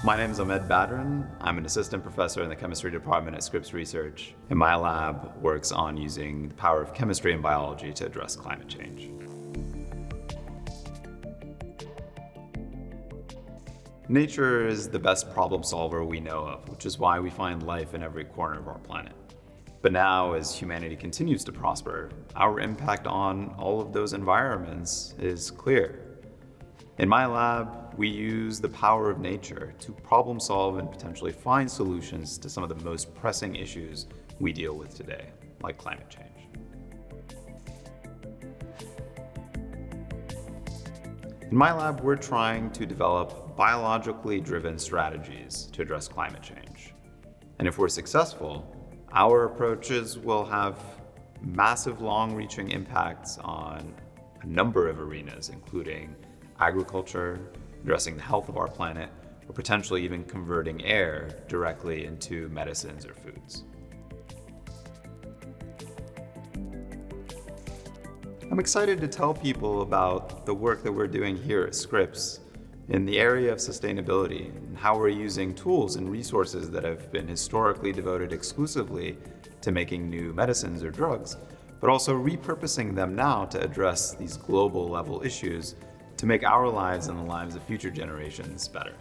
My name is Ahmed Badran. I'm an assistant professor in the chemistry department at Scripps Research, and my lab works on using the power of chemistry and biology to address climate change. Nature is the best problem solver we know of, which is why we find life in every corner of our planet. But now, as humanity continues to prosper, our impact on all of those environments is clear. In my lab, we use the power of nature to problem solve and potentially find solutions to some of the most pressing issues we deal with today, like climate change. In my lab, we're trying to develop biologically driven strategies to address climate change. And if we're successful, our approaches will have massive long-reaching impacts on a number of arenas, including agriculture, addressing the health of our planet, or potentially even converting air directly into medicines or foods. I'm excited to tell people about the work that we're doing here at Scripps in the area of sustainability and how we're using tools and resources that have been historically devoted exclusively to making new medicines or drugs, but also repurposing them now to address these global level issues to make our lives and the lives of future generations better.